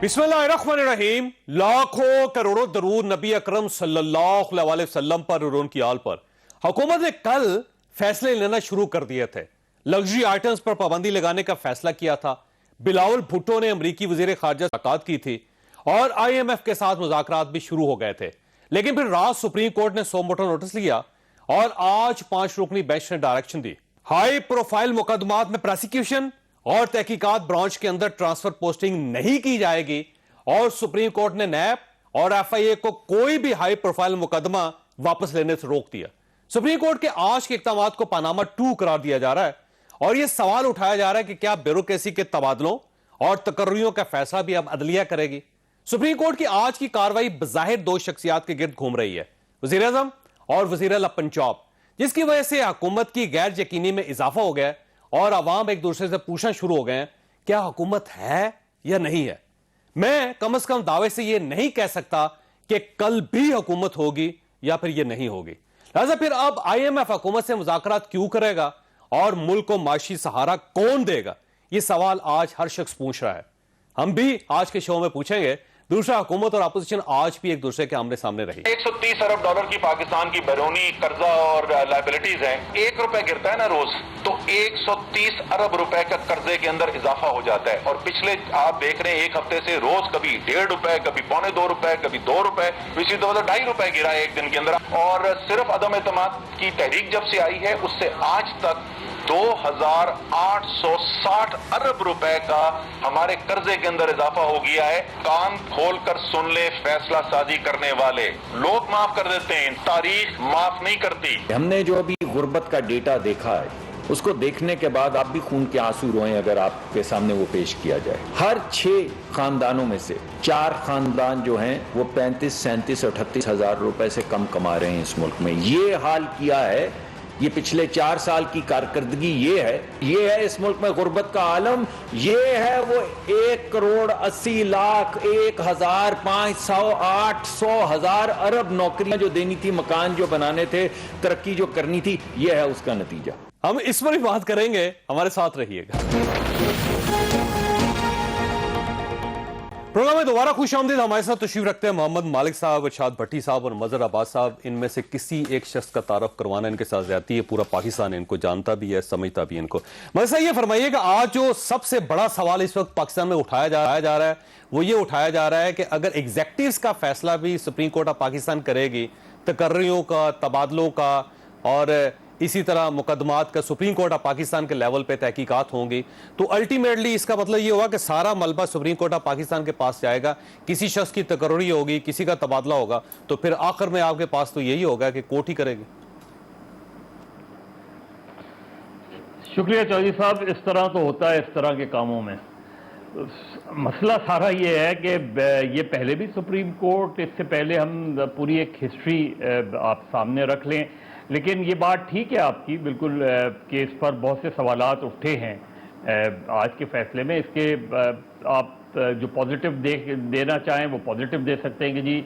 बिस्मिल्लाहिर्रहमानिर्रहीम। लाखों करोड़ों दरूद नबी अकरम सल्लल्लाहु अलैहि वसल्लम पर और उनकी आल पर। हुकूमत ने कल फैसले लेना शुरू कर दिए थे। लग्जरी आइटम्स पर पाबंदी लगाने का फैसला किया था। बिलावल भुट्टो ने अमरीकी वजीर खारजा से मुलाकात की थी और IMF के साथ मुज़ाकरात भी शुरू हो गए थे, लेकिन फिर रात सुप्रीम कोर्ट ने 100 मोटर नोटिस लिया और आज 5 रुकनी बेंच ने डायरेक्शन दी। हाई प्रोफाइल मुकदमात में प्रोसिक्यूशन और तहकीकात ब्रांच के अंदर ट्रांसफर पोस्टिंग नहीं की जाएगी और सुप्रीम कोर्ट ने नैब और FIA को कोई भी हाई प्रोफाइल मुकदमा वापस लेने से रोक दिया। सुप्रीम कोर्ट के आज के इक़दाम को पनामा 2 करार दिया जा रहा है और यह सवाल उठाया जा रहा है कि क्या ब्यूरोक्रेसी के तबादलों और तकर्रियों का फैसला भी अब अदलिया करेगी। सुप्रीम कोर्ट की आज की कार्रवाई बज़ाहिर 2 शख्सियात के गिर्द घूम रही है, वज़ीर आज़म और वज़ीर आला पंजाब, जिसकी वजह से हुकूमत की गैर यकीनी में इजाफा हो गया और अवाम एक दूसरे से पूछना शुरू हो गए हैं क्या हुकूमत है या नहीं है। मैं कम से कम दावे से यह नहीं कह सकता कि कल भी हुकूमत होगी या फिर यह नहीं होगी। लिहाजा फिर अब IMF हुकूमत से मुज़ाकरात क्यों करेगा और मुल्क को माशी सहारा कौन देगा, यह सवाल आज हर शख्स पूछ रहा है। हम भी आज के शो में पूछेंगे। दूसरा, हुकूमत और अपोजिशन आज भी एक दूसरे के आमने सामने रही। 130 अरब डॉलर की पाकिस्तान की बैरूनी कर्जा और लायबिलिटीज हैं। 1 रुपए गिरता है ना रोज, तो 130 अरब रुपए का कर्जे के अंदर इजाफा हो जाता है। और पिछले आप देख रहे हैं एक हफ्ते से रोज कभी 1.5 रुपए, कभी 2.25 रुपए, कभी 2 रुपए, इसी तो 2.5 रुपए गिरा है एक दिन के अंदर। और सिर्फ अदम एतमाद की तहरीक जब से आई है उससे आज तक 2860 अरब रुपए का हमारे कर्जे के अंदर इजाफा हो गया है। कान खोलकर सुन ले फैसला साजी करने वाले लोग माफ कर देते हैं, तारीख माफ नहीं करती। हमने जो अभी गुर्बत का डेटा देखा है उसको देखने के बाद आप भी खून के आंसू रोएं अगर आपके सामने वो पेश किया जाए। हर 6 खानदानों में से 4 खानदान जो हैं वो 35, 37, 38 हजार रुपए से कम कमा रहे हैं इस मुल्क में। ये हाल किया है, ये पिछले 4 साल की कारकर्दगी ये है इस मुल्क में गुर्बत का आलम। ये है वो 1,80,00,000, 1,500, 800,000 अरब नौकरियां जो देनी थी, मकान जो बनाने थे, तरक्की जो करनी थी, ये है उसका नतीजा। हम इस पर भी बात करेंगे, हमारे साथ रहिएगा। प्रोग्राम में दोबारा खुश आमदीद। हमारे साथ तशरीफ रखते हैं मोहम्मद मालिक साहब, इरशाद भट्टी साहब और मजहर अब्बास साहब। इनमें से किसी एक शख्स का तारुफ करवाना इनके साथ ज्यादती है। पूरा पाकिस्तान इनको जानता भी है, समझता भी है इनको। मगर साहब ये फरमाइए कि आज जो सबसे बड़ा सवाल इस वक्त पाकिस्तान में उठाया जा रहा है वो ये उठाया जा रहा है कि अगर एग्जेक्टिव्स का फैसला भी सुप्रीम कोर्ट ऑफ पाकिस्तान करेगी, तकर्रियों का, तबादलों का और इसी तरह मुकदमात का सुप्रीम कोर्ट ऑफ पाकिस्तान के लेवल पे तहकीकात होंगी, तो अल्टीमेटली इसका मतलब ये होगा कि सारा मलबा सुप्रीम कोर्ट ऑफ पाकिस्तान के पास जाएगा। किसी शख्स की तकर्री होगी, किसी का तबादला होगा, तो फिर आखिर में आपके पास तो यही होगा कि कोर्ट ही करेगी। शुक्रिया चौधरी साहब। इस तरह तो होता है इस तरह के कामों में। मसला सारा ये है कि ये पहले भी सुप्रीम कोर्ट, इससे पहले हम पूरी एक हिस्ट्री आप सामने रख लें। लेकिन ये बात ठीक है आपकी बिल्कुल कि इस पर बहुत से सवालात उठे हैं आज के फैसले में। इसके आप जो पॉजिटिव देना चाहें वो पॉजिटिव दे सकते हैं कि जी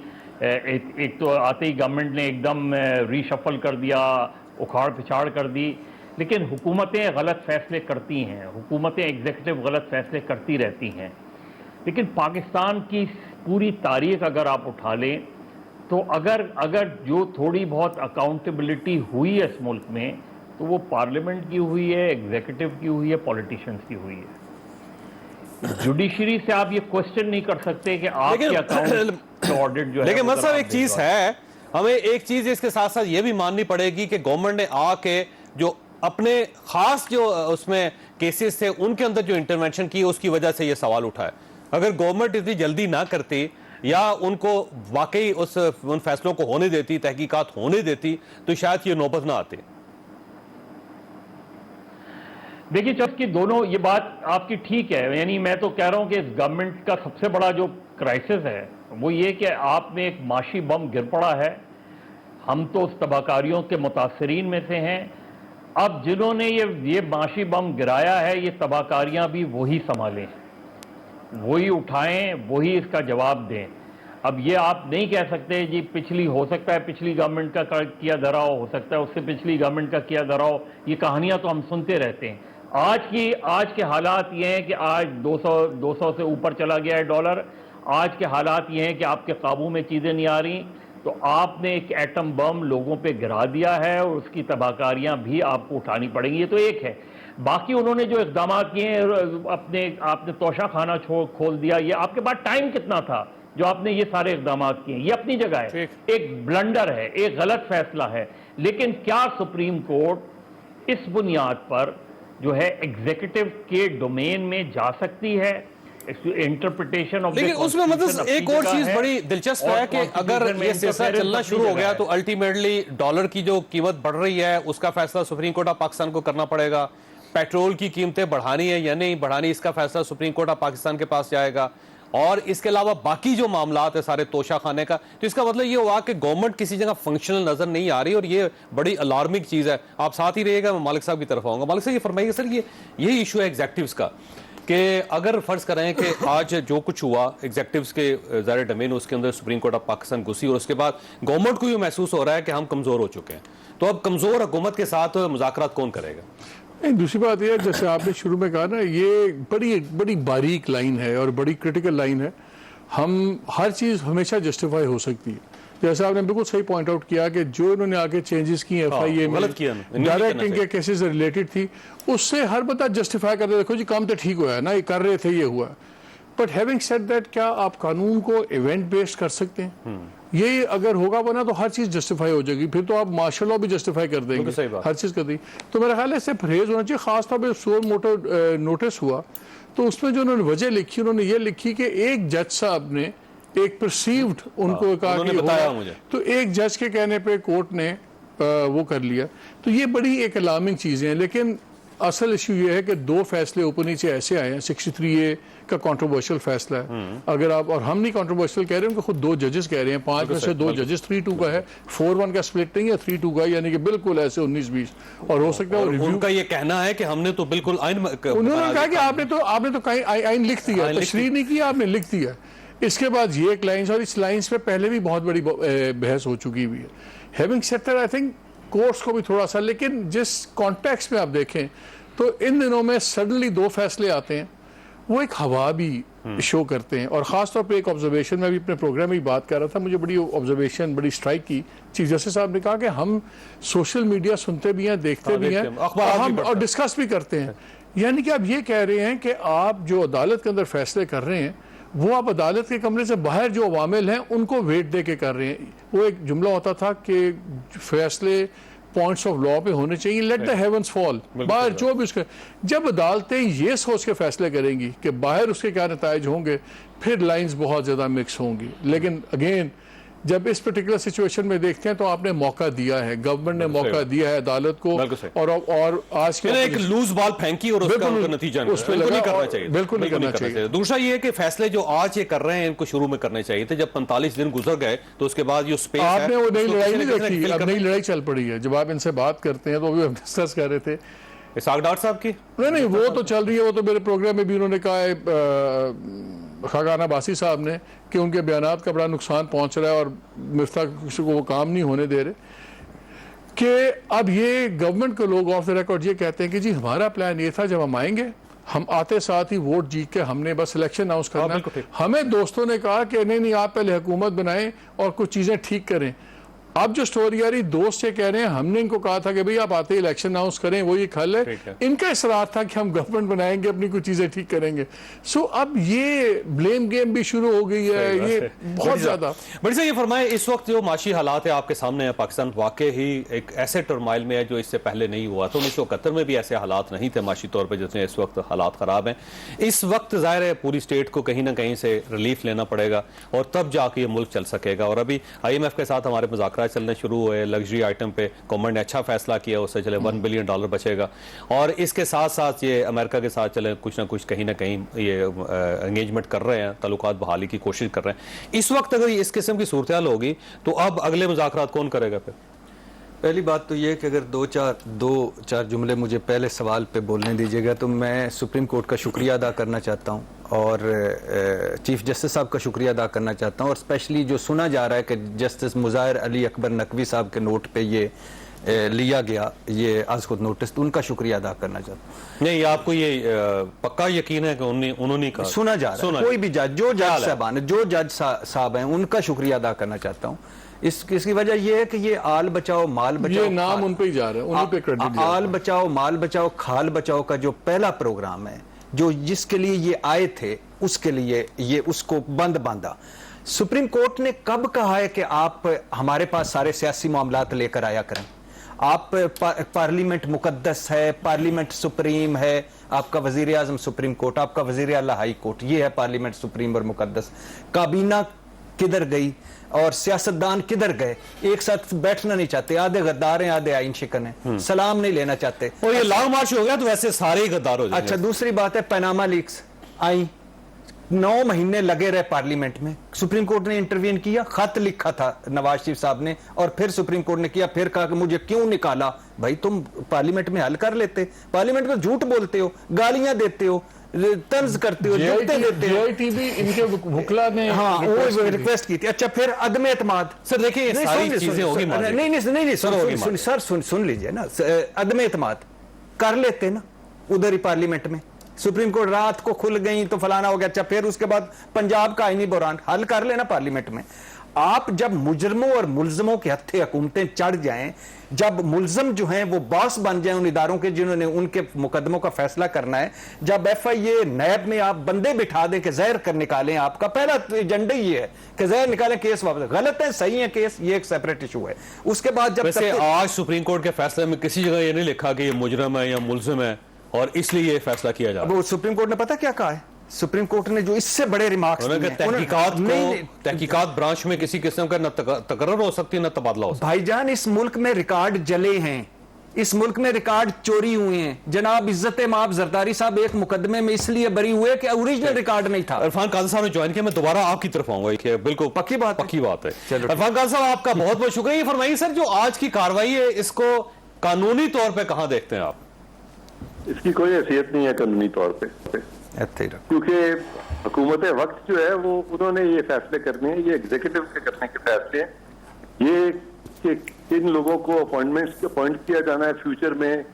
एक तो आते ही गवर्नमेंट ने एकदम रीशफल कर दिया, उखाड़ पिछाड़ कर दी। लेकिन हुकूमतें गलत फैसले करती हैं, हुकूमतें एग्जीक्यूटिव गलत फैसले करती रहती हैं। लेकिन पाकिस्तान की पूरी तारीख अगर आप उठा लें तो अगर जो थोड़ी बहुत अकाउंटेबिलिटी हुई है इस मुल्क में, तो वो पार्लियामेंट की हुई है, एग्जीक्यूटिव की हुई है, पॉलिटिशियंस की हुई है। जुडिशरी से आप ये क्वेश्चन नहीं कर सकते कि आपके अकाउंट ऑडिट जो है। लेकिन मतलब एक चीज है, हमें एक चीज इसके साथ साथ ये भी माननी पड़ेगी कि गवर्नमेंट ने आके जो अपने खास जो उसमें केसेस थे उनके अंदर जो इंटरवेंशन की, उसकी वजह से ये सवाल उठा है। अगर गवर्नमेंट इतनी जल्दी ना करती या उनको वाकई उन फैसलों को होने देती, तहकीकात होने देती, तो शायद ये नौबत ना आती। देखिए जब कि दोनों ये बात आपकी ठीक है, यानी मैं तो कह रहा हूं कि इस गवर्नमेंट का सबसे बड़ा जो क्राइसिस है वो ये कि आप में एक माशी बम गिर पड़ा है। हम तो उस तबाहकारियों के मुतासरीन में से हैं। अब जिन्होंने ये माशी बम गिराया है, ये तबाहकारियां भी वही संभालें, वही उठाएं, वही इसका जवाब दें। अब ये आप नहीं कह सकते जी पिछली, हो सकता है पिछली गवर्नमेंट का किया धरा हो सकता है उससे पिछली गवर्नमेंट का किया धरा हो, ये कहानियां तो हम सुनते रहते हैं। आज के हालात ये हैं कि आज 200 से ऊपर चला गया है डॉलर। आज के हालात ये हैं कि आपके काबू में चीजें नहीं आ रही, तो आपने एक एटम बम लोगों पे गिरा दिया है और उसकी तबाहकारियां भी आपको उठानी पड़ेंगी। ये तो एक है। बाकी उन्होंने जो इक़दाम किए हैं, आपने तोशा खाना खोल दिया, ये आपके पास टाइम कितना था जो आपने ये सारे इक़दाम किए? ये अपनी जगह है, एक ब्लंडर है, एक गलत फैसला है। लेकिन क्या सुप्रीम कोर्ट इस बुनियाद पर जो है एग्जीक्यूटिव के डोमेन में जा सकती है? इंटरप्रिटेशन ऑफ, लेकिन उसमें मतलब एक और चीज बड़ी दिलचस्प है कि अगर ये सिलसिला चलना शुरू हो गया तो अल्टीमेटली डॉलर की जो कीमत बढ़ रही है उसका फैसला सुप्रीम कोर्ट ऑफ पाकिस्तान को करना पड़ेगा। पेट्रोल की कीमतें बढ़ानी है या नहीं बढ़ानी, इसका फैसला सुप्रीम कोर्ट ऑफ पाकिस्तान के पास जाएगा। और इसके अलावा बाकी जो मामलात है सारे तोशा खाने का, तो इसका मतलब ये हुआ कि गवर्नमेंट किसी जगह फंक्शनल नजर नहीं आ रही और ये बड़ी अलार्मिंग चीज है। आप साथ ही रहिएगा, मैं मालिक साहब की तरफ आऊंगा। मालिक साहब ये फरमाइए सर, ये इशू है एग्जेक्टिव्स का कि अगर फर्ज करें कि आज जो कुछ हुआ एग्जेक्टिव्स के ज़ाहिर डोमेन उसके अंदर सुप्रीम कोर्ट ऑफ पाकिस्तान घुसी और उसके बाद गवर्नमेंट को ये महसूस हो रहा है कि हम कमजोर हो चुके हैं, तो अब कमजोर हुकूमत के साथ मुज़ाकरात कौन करेगा? नहीं, दूसरी बात यह है जैसे आपने शुरू में कहा ना, ये बड़ी बारीक लाइन है और बड़ी क्रिटिकल लाइन है। हम हर चीज़ हमेशा जस्टिफाई हो सकती है। जैसे आपने बिल्कुल सही पॉइंट आउट किया कि जो इन्होंने आके चेंजेस की FIA में डायरेक्ट इनके केसेस रिलेटेड थी, उससे हर बंदा जस्टिफाई करते देखो जी काम तो ठीक हुआ है ना, ये कर रहे थे, ये हुआ। बट हैविंग सेड दैट, क्या आप कानून को इवेंट बेस्ड कर सकते हैं? ये अगर होगा बना तो हर चीज जस्टिफाई हो जाएगी, फिर तो आप मार्शल लॉ भी जस्टिफाई कर देंगे, हर चीज कर देंगे। तो मेरा ख्याल है इससे परहेज होना चाहिए। खासतौर पर सो मोटर नोटिस हुआ तो उसमें जो उन्होंने वजह लिखी, उन्होंने ये लिखी कि एक जज साहब ने एक परसीव्ड उनको कहा कि बताया मुझे, तो एक जज के कहने पे कोर्ट ने वो कर लिया। तो ये बड़ी एक अलार्मिंग चीजें हैं। लेकिन असल इशू ये है कि दो फैसले ऊपर नीचे ऐसे आए हैं। 63A का कंट्रोवर्शियल फैसला है, अगर आप, और हम नहीं कंट्रोवर्शियल कह रहे हैं, उनको खुद दो जजेस कह रहे हैं, 5 में से 2 जजेस, 3-2 का है, 4-1 का स्प्लिट नहीं है, 3-2 का, यानी कि बिल्कुल ऐसे 19-20। और हो सकता है उनका ये कहना है कि हमने तो बिल्कुल आइन, उन्होंने कहा कि आपने तो कहीं आइन लिख दिया, तशरीह नहीं किया, आपने लिख दिया। इसके बाद ये एक लाइन्स, और इस लाइन्स पे पहले भी बहुत बड़ी बहस हो चुकी हुई है। Having said that, I think courts को भी थोड़ा सा, लेकिन जिस कॉन्टेक्स्ट में आप देखें तो इन दिनों में सडनली 2 फैसले आते हैं, वो एक हवा भी शो करते हैं। और ख़ासतौर पे एक ऑब्जर्वेशन, मैं भी अपने प्रोग्राम में बात कर रहा था, मुझे बड़ी ऑब्जर्वेशन, बड़ी स्ट्राइक की चीफ जस्टिस साहब ने कहा कि हम सोशल मीडिया सुनते भी हैं, देखते भी हैं, और डिस्कस भी करते हैं। यानी कि आप ये कह रहे हैं कि आप जो अदालत के अंदर फैसले कर रहे हैं वो आप अदालत के कमरे से बाहर जो अवामिल हैं उनको वेट दे के कर रहे हैं। वो एक जुमला होता था कि फैसले पॉइंट्स ऑफ लॉ पे होने चाहिए, लेट द हेवंस फॉल, बाहर जो भी उसके, जब अदालतें ये सोच के फैसले करेंगी कि बाहर उसके क्या नताइज होंगे, फिर लाइंस बहुत ज़्यादा मिक्स होंगी। लेकिन अगेन जब इस पर्टिकुलर सिचुएशन में देखते हैं तो आपने मौका दिया है, गवर्नमेंट ने मौका दिया है अदालत को, और आज के एक लूज बॉल फेंकी और उसका नतीजा नहीं करना चाहिए, बिल्कुल नहीं करना चाहिए। दूसरा ये है कि फैसले जो आज ये कर रहे हैं इनको शुरू में करने चाहिए थे। जब 45 दिन गुजर गए तो उसके बाद जो स्पेस है, आपने वो नई लड़ाई नहीं देखी, अब नई लड़ाई चल पड़ी है। जब आप इनसे बात करते हैं तो अभी हम डिस्कस कर रहे थे इसाक डॉक्टर साहब की, नहीं वो तो चल रही है, वो तो मेरे प्रोग्राम में भी उन्होंने कहा है खागाना बासी साहब ने कि उनके बयानात का बड़ा नुकसान पहुंच रहा है और मिफ्ता किसी को वो काम नहीं होने दे रहे। कि अब ये गवर्नमेंट के लोग ऑफ द रिकॉर्ड ये कहते हैं कि जी हमारा प्लान ये था, जब हम आएंगे हम आते साथ ही वोट जीत के हमने बस इलेक्शन अनाउंस करना। हमें दोस्तों ने कहा कि नहीं आप पहले हुकूमत बनाएं और कुछ चीज़ें ठीक करें। अब जो स्टोरी आ रही, दोस्त ये कह रहे हैं हमने इनको कहा था कि भाई आप आते ही इलेक्शन अनाउंस करें, वो ये खल है। इनका इसरार था कि हम गवर्नमेंट बनाएंगे, अपनी कुछ चीजें ठीक करेंगे। सो अब ये ब्लेम गेम भी शुरू हो गई है, ये बहुत ज्यादा। बड़ी से ये फरमाए, इस वक्त जो माशी हालात है आपके सामने है, पाकिस्तान वाकई ही एक ऐसे टर्माइल में है जो इससे पहले नहीं हुआ था। 1971 में भी ऐसे हालात नहीं थे माशी तौर पर जितने इस वक्त हालात खराब हैं। इस वक्त जाहिर है पूरी स्टेट को कहीं ना कहीं से रिलीफ लेना पड़ेगा और तब जाके ये मुल्क चल सकेगा। और अभी IMF के साथ हमारे मुज़ाकरा चलने शुरू हुए, लग्जरी आइटम पे गवर्नमेंट ने अच्छा फैसला किया, उससे चले $1 बिलियन बचेगा। और इसके साथ साथ ये अमेरिका के साथ चले कुछ ना कुछ कहीं ना कहीं ये एंगेजमेंट कर रहे हैं, ताल्लुकात बहाली की कोशिश कर रहे हैं। इस वक्त अगर इस किस्म की सूरत हाल होगी तो अब अगले मुज़ाकरात कौन करेगा? फिर पहली बात तो ये कि अगर दो चार जुमले मुझे पहले सवाल पे बोलने दीजिएगा तो मैं सुप्रीम कोर्ट का शुक्रिया अदा करना चाहता हूँ और चीफ जस्टिस साहब का शुक्रिया अदा करना चाहता हूँ, और स्पेशली जो सुना जा रहा है कि जस्टिस मुज़ाहिर अली अकबर नकवी साहब के नोट पे ये लिया गया ये आज खुद नोटिस, तो उनका शुक्रिया अदा करना चाहता हूँ। नहीं, आपको ये पक्का यकीन है कि उन्होंने कहा? सुना जा रहा है, कोई भी जज, जो जज साहबान है, जो जज साहब हैं, उनका शुक्रिया अदा करना चाहता हूँ। इसकी वजह यह है कि ये आल बचाओ माल बचाओ, ये नाम उन पे ही जा रहा है, उन्हीं पे क्रेडिट जा रहा है। आल बचाओ माल बचाओ खाल बचाओ का जो पहला प्रोग्राम है, जो जिसके लिए ये आए थे, उसके लिए ये उसको बंद बांधा। सुप्रीम कोर्ट ने कब कहा है कि आप हमारे पास सारे सियासी मामलात लेकर आया करें? आप पार्लियामेंट मुकद्दस है, पार्लियामेंट सुप्रीम है, आपका वजीर आजम सुप्रीम कोर्ट, आपका वजीर आला हाई कोर्ट, ये है पार्लियामेंट सुप्रीम और मुकद्दस। काबीना किधर गई और सियासतदान किधर गए? एक साथ बैठना नहीं चाहते, आधे गद्दार हैं, आधे आइन शिकन हैं, सलाम नहीं लेना चाहते। और ये लॉन्ग मार्च हो गया तो वैसे सारे ही गद्दार हो जाएंगे। अच्छा, दूसरी बात है पनामा लीक्स आई, 9 महीने लगे रहे पार्लियामेंट में, सुप्रीम कोर्ट ने इंटरवीन किया, खत लिखा था नवाज शरीफ साहब ने, और फिर सुप्रीम कोर्ट ने किया, फिर कहा कि मुझे क्यों निकाला? भाई तुम पार्लियामेंट में हल कर लेते, पार्लियामेंट में झूठ बोलते हो, गालियां देते हो, तंज करते हो, जुगते देते हो। JITB इनके वकला ने हाँ, वो रिक्वेस्ट की थी। अच्छा, फिर अदम एतमाद। सर देखिए, ये सारी चीजें होगी नहीं सर, सुन लीजिए ना, अदम एतमाद कर लेते ना उधर ही पार्लियामेंट में, सुप्रीम कोर्ट रात को खुल गई तो फलाना हो गया। अच्छा, फिर उसके बाद पंजाब का आईनी बहरान हल कर लेना पार्लियामेंट में। आप जब मुजरमों और मुलजमों के हत्थे हुकूमतें चढ़ जाएं, जब मुलजम जो हैं वो बॉस बन जाएं उन इदारों के जिन्होंने उनके मुकदमों का फैसला करना है, जब FIA नैब में आप बंदे बिठा दें कि जहर कर निकालें, आपका पहला एजेंडा ही है कि जहर निकालें, केस वापस। गलत है, सही है केस, ये एक सेपरेट इशू है। उसके बाद जब वैसे आज सुप्रीम कोर्ट के फैसले में किसी जगह ये नहीं लिखा कि ये मुजरम है या मुलजिम है और इसलिए ये फैसला किया जा रहा है। वो सुप्रीम कोर्ट ने पता क्या कहा है? सुप्रीम कोर्ट ने जो इससे बड़े रिमार्क्स तहकीकात ब्रांच में किसी किस्म का न तकर्रर हो सकती है न तबादला हो सकता है। भाईजान, इस मुल्क में रिकॉर्ड जले हैं, इस मुल्क में रिकॉर्ड चोरी हुए हैं। जनाब इज्जत माब जरदारी साहब एक मुकदमे में इसलिए बरी हुए कि ओरिजिनल रिकॉर्ड नहीं था। इरफान काजी साहब ने ज्वाइन किया, मैं दोबारा आपकी तरफ आऊंगा, बिल्कुल पक्की बात है। इरफान काजी साहब, आपका बहुत बहुत शुक्रिया। ये फरमाइए सर, जो आज की कार्रवाई है, इसको कानूनी तौर पर कहां देखते हैं आप? इसकी कोई हैसियत नहीं है कानूनी तौर पे, क्योंकि हुकूमत वक्त जो है वो उन्होंने ये फैसले करने हैं, ये एग्जीक्यूटिव के करने के फैसले हैं। ये कि किन लोगों को अपॉइंट किया जाना है, फ्यूचर में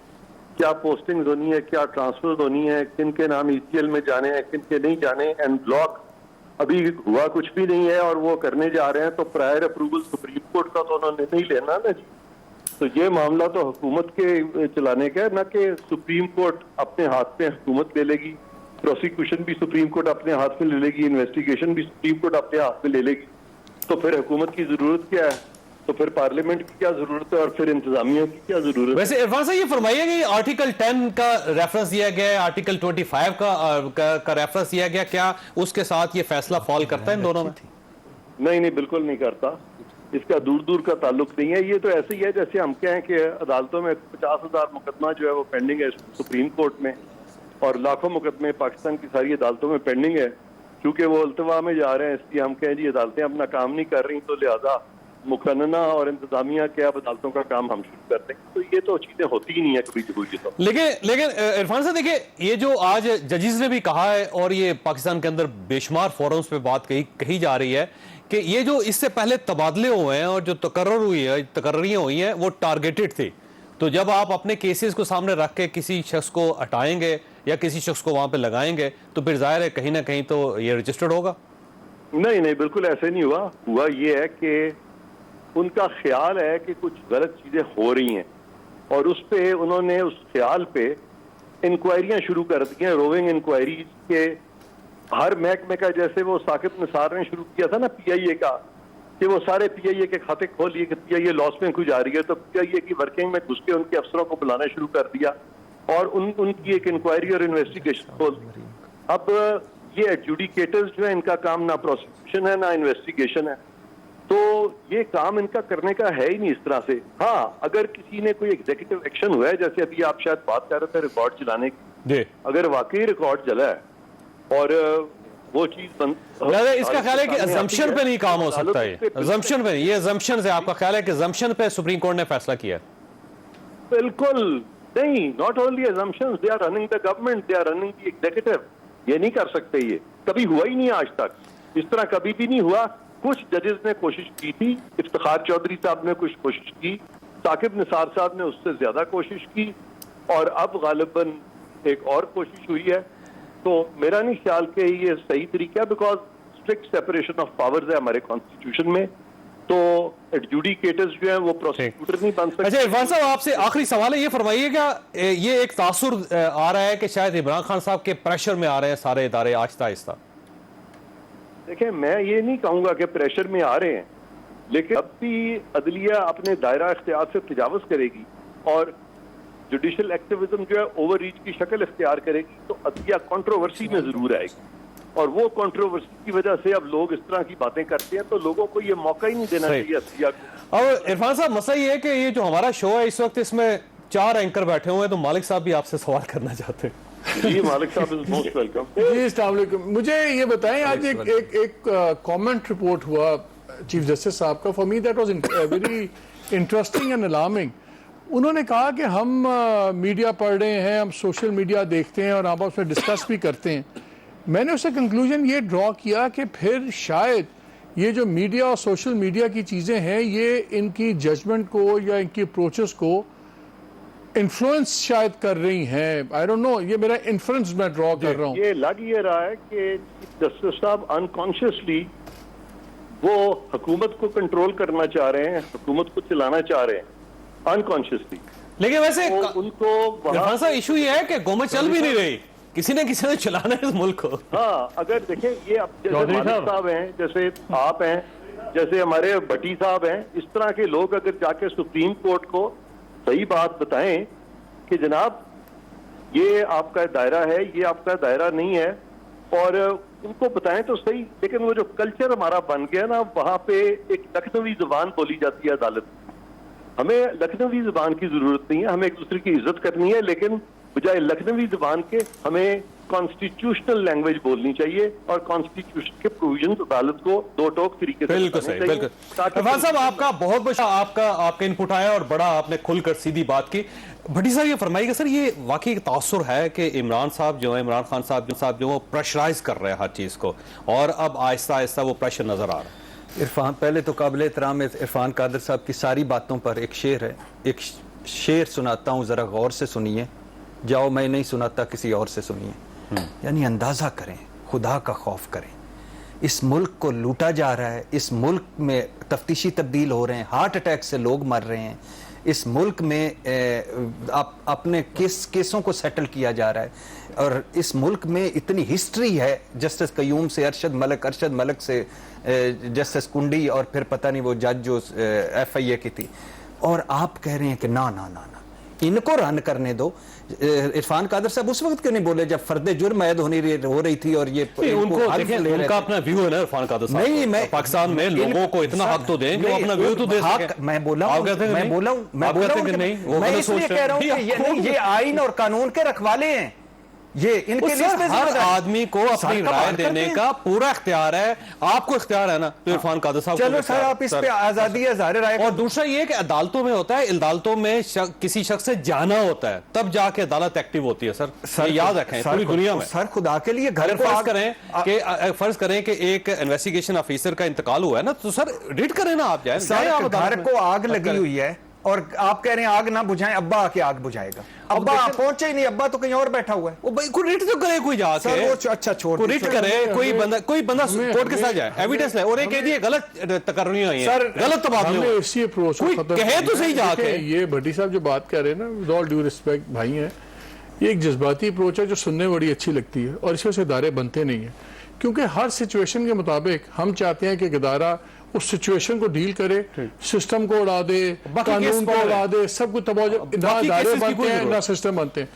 क्या पोस्टिंग होनी है, क्या ट्रांसफर होनी है, किन के नाम ECL में जाने हैं, किन के नहीं जाने। एंड ब्लॉक अभी हुआ कुछ भी नहीं है और वो करने जा रहे हैं, तो प्रायर अप्रूवल सुप्रीम कोर्ट का तो उन्होंने नहीं लेना ना जी। तो ये मामला तो हुकूमत के चलाने का है, ना कि सुप्रीम कोर्ट अपने हाथ में हुकूमत ले लेगी, प्रोसिक्यूशन भी सुप्रीम कोर्ट अपने हाथ में ले लेगी, इन्वेस्टिगेशन भी सुप्रीम कोर्ट अपने हाथ में ले लेगी। तो फिर हुकूमत की जरूरत क्या है? तो फिर पार्लियामेंट की क्या जरूरत है और फिर इंतजामिया की क्या जरूरत है? वैसे इरफान साहब, ये फरमाइए कि आर्टिकल 10 का रेफरेंस दिया गया है, आर्टिकल 25 का रेफरेंस दिया गया, क्या उसके साथ ये फैसला फॉल करता है इन दोनों में? नहीं, बिल्कुल नहीं करता। इसका दूर दूर का ताल्लुक नहीं है। ये तो ऐसे ही है जैसे हम कहें कि अदालतों में 50,000 मुकदमा जो है वो पेंडिंग है सुप्रीम कोर्ट में, और लाखों मुकदमे पाकिस्तान की सारी अदालतों में पेंडिंग है। क्योंकि वो अल्तवा में जा रहे हैं, इसलिए हम कहें जी अदालतें अपना काम नहीं कर रही, तो लिहाजा मुकन्ना और इंतजामिया के अब अदालतों का काम हम शुरू कर देंगे। तो ये तो चीजें होती ही नहीं है कभी कभी। तो लेकिन इरफान साहब देखिए, ये जो आज जजेस ने भी कहा है और ये पाकिस्तान के अंदर बेशुमार फोरम्स पे बात कही जा रही है कि ये जो इससे पहले तबादले हुए हैं और जो तकर्रियां हुई हैं वो टारगेटेड थी। तो जब आप अपने केसेस को सामने रख के किसी शख्स को हटाएंगे या किसी शख्स को वहां पे लगाएंगे तो फिर जाहिर है कहीं ना कहीं तो ये रजिस्टर्ड होगा। नहीं, बिल्कुल ऐसे नहीं हुआ ये है कि उनका ख्याल है कि कुछ गलत चीजें हो रही हैं और उस पे उन्होंने उस ख्याल पे इंक्वायरियां शुरू कर दी हैं, रोविंग इंक्वायरीज के हर महकमे का। जैसे वो साकिब निसार ने शुरू किया था ना PIA का, कि वो सारे PIA के खाते खोल लिए कि PIA लॉस में क्यों जा रही है, तो PIA की वर्किंग में घुस के उनके अफसरों को बुलाना शुरू कर दिया और उनकी एक इंक्वायरी और इन्वेस्टिगेशन खोल दी। अब ये एडजुडिकेटर्स जो है, इनका काम ना प्रोसिक्यूशन है ना इन्वेस्टिगेशन है, तो ये काम इनका करने का है ही नहीं इस तरह से। हाँ, अगर किसी ने कोई एग्जीक्यूटिव एक्शन हुआ है, जैसे अभी आप शायद बात कर रहे थे रिकॉर्ड चलाने की, अगर वाकई रिकॉर्ड जला है और वो चीज इसका ख्याल है कि अजम्पशन पे नहीं काम हो सकता है, अजम्पशन पे, ये अजम्पशन है, आपका ख्याल है कि अजम्पशन पे सुप्रीम कोर्ट ने फैसला किया? बिल्कुल नहीं, not only assumptions, they are running the government, they are running the executive. ये नहीं कर सकते, ये कभी हुआ ही नहीं आज तक, इस तरह कभी भी नहीं हुआ। कुछ जजेस ने कोशिश की थी, इफ्तिखार चौधरी साहब ने कुछ कोशिश की, साकिब निसार साहब ने उससे ज्यादा कोशिश की, और अब गालिबन एक और कोशिश हुई है। तो मेरा नहीं ख्याल कि ये सही तरीका है, because strict separation of powers है हमारे कॉन्स्टिट्यूशन में, तो एडजुडिकेटर्स जो है वो प्रोसिक्यूटर नहीं बन सकते। अच्छा इरफान साहब, आपसे आखिरी सवाल है, ये फरमाइएगा, ये एक तासुर आ रहा है कि शायद इमरान खान साहब के प्रेशर में आ रहे हैं सारे इदारे आहिस्ता आहिस्ता। देखिए, मैं ये नहीं कहूंगा कि प्रेशर में आ रहे हैं, लेकिन अब भी अदलिया अपने दायरा इख्तियार से तजावुज करेगी और जुडिशल एक्टिविज्म जो है ओवर रीच की शक्ल इख्तियार करेगी, तो अदलिया कंट्रोवर्सी में जरूर आएगी, और वो कंट्रोवर्सी की वजह से अब लोग इस तरह की बातें करते हैं, तो लोगों को ये मौका ही नहीं देना चाहिए अदलिया को। अब इरफान साहब, मसला ये है कि ये जो हमारा शो है इस वक्त, इसमें 4 एंकर बैठे हुए हैं, तो मालिक साहब भी आपसे सवाल करना चाहते हैं। जी मालिक साहब इज मोस्ट वेलकम। जी अस्सलाम वालेकुम। मुझे ये बताएं, आज एक कमेंट रिपोर्ट हुआ चीफ जस्टिस साहब का, for me that was very interesting and alarming. उन्होंने कहा कि हम मीडिया पढ़ रहे हैं, हम सोशल मीडिया देखते हैं और आप उसमें डिस्कस भी करते हैं। मैंने उससे कंक्लूजन ये ड्रॉ किया कि फिर शायद ये जो मीडिया और सोशल मीडिया की चीज़ें हैं, ये इनकी जजमेंट को या इनकी अप्रोचेस को इन्फ्लुएंस शायद कर रही हैं। आई डोंट नो, ये मेरा इन्फ्लुएंस मैं ड्रॉ कर रहा हूँ। ये लग ये रहा है कि जस्टिस साहब अनकॉन्शियसली वो हुकूमत को कंट्रोल करना चाह रहे हैं, हुकूमत को चलाना चाह रहे हैं अनकॉन्शियसली। लेकिन वैसे तो उनको इरफान साहब, इशू ये है कि गवर्नमेंट चल भी नहीं रही, किसी न किसी ने चलाना है इस मुल्क को। हाँ, अगर देखें, ये अब जैसे चौधरी मालिक साहब हैं, जैसे आप हैं, जैसे हमारे भट्टी साहब हैं, इस तरह के लोग अगर जाके सुप्रीम कोर्ट को सही बात बताएं कि जनाब ये आपका दायरा है, ये आपका दायरा नहीं है, और उनको बताएं तो सही। लेकिन वो जो कल्चर हमारा बन गया ना, वहां पे एक लखनवी जुबान बोली जाती है अदालत में। हमें लखनवी जुबान की जरूरत नहीं है, हमें एक दूसरे की इज्जत करनी है, लेकिन बजाय लखनवी जुबान के हमें कॉन्स्टिट्यूशनल लैंग्वेज बोलनी चाहिए, और कॉन्स्टिट्यूशन के प्रोविजंस अदालत को दो टोक तरीके से बिल्कुल सही, बिल्कुल। इरफान साहब, आपका बहुत बहुत आपका इनपुट आया और बड़ा आपने खुलकर सीधी बात की। भट्टी साहब, ये फरमाइएगा सर, ये वाकई एक तासुर है कि इमरान साहब जो है, इमरान खान साहब जो वो प्रेशराइज कर रहे हैं हर चीज को, और अब आहिस्ता आहिस्ता वो प्रेशर नजर आ रहा है। इरफान, पहले तो काबिल एहतराम इरफान कादर साहब की सारी बातों पर एक शेर है, एक शेर सुनाता हूँ, जरा गौर से सुनिए। जाओ, मैं नहीं सुनाता, किसी और से सुनिए। यानी अंदाजा करें, खुदा का खौफ करें। इस मुल्क को लूटा जा रहा है, इस मुल्क में तफ्तीशी तब्दील हो रहे हैं, हार्ट अटैक से लोग मर रहे हैं, इस मुल्क में अपने केसों को सेटल किया जा रहा है, और इस मुल्क में इतनी हिस्ट्री है, जस्टिस कयूम से अरशद मलक से जस्टिस कुंडी, और फिर पता नहीं वो जज जो FIA की थी, और आप कह रहे हैं कि ना ना ना ना, इनको रन करने दो। इरफान कादर साहब उस वक्त क्यों नहीं बोले जब फर्द जुर्म ऐद हो रही थी, और ये उनका अपना व्यू है ना इरफान कादर साहब। नहीं, मैं पाकिस्तान में लोगों को इतना हक तो दें कि वो अपना व्यू तो दे सकें। मैं बोला हूं कि नहीं, मैं इसलिए कह रहा हूं कि ये आइन और कानून के रखवाले हैं, ये इनके लिए हर आदमी को अपनी राय देने का पूरा इख्तियार है। आपको इख्तियार है ना, तो इरफान कादर साहब, चलो सर, आप इस पे आजादी है, ज़ाहिर राय। और दूसरा ये कि अदालतों में होता है, अदालतों में किसी शख्स से जाना होता है, तब जाके अदालत एक्टिव होती है। सर याद रखें, पूरी दुनिया में। सर खुदा के लिए घर फर्ज करें कि एक इन्वेस्टिगेशन ऑफिसर का इंतकाल हुआ है ना, तो सर रीड करें ना, आप जाए, घर को आग लगी हुई है और आप कह रहे हैं आग ना बुझाएं, अब्बा आके आग बुझाएगा। अब्बा पहुंचे ही नहीं, अब्बा तो कहीं और बैठा हुआ है। वो भाई कोई रीड तो करे, कोई जाके अच्छा छोड़, कोई रीड करे, कोई बंदा कोर्ट के साथ जाए, एविडेंस ले, और एक कह दिए गलत तकर्रियां हुई हैं, गलत तबादले हुए, इसी अप्रोच कोई कहे तो सही जाके। ये भट्टी साहब जो बात कर रहे हैं ना, विद ऑल ड्यू रिस्पेक्ट भाई हैं, ये एक जज्बाती अप्रोच है जो सुनने बड़ी अच्छी लगती है, और इससे इदारे बनते नहीं है, क्योंकि हर सिचुएशन के मुताबिक हम चाहते हैं कि इदारा उस सिचुएशन को डील करे, सिस्टम को उड़ा दे, कानून को उड़ा दे, सब कुछ तबाह, ना इदारे बनते हैं ना सिस्टम बनते हैं।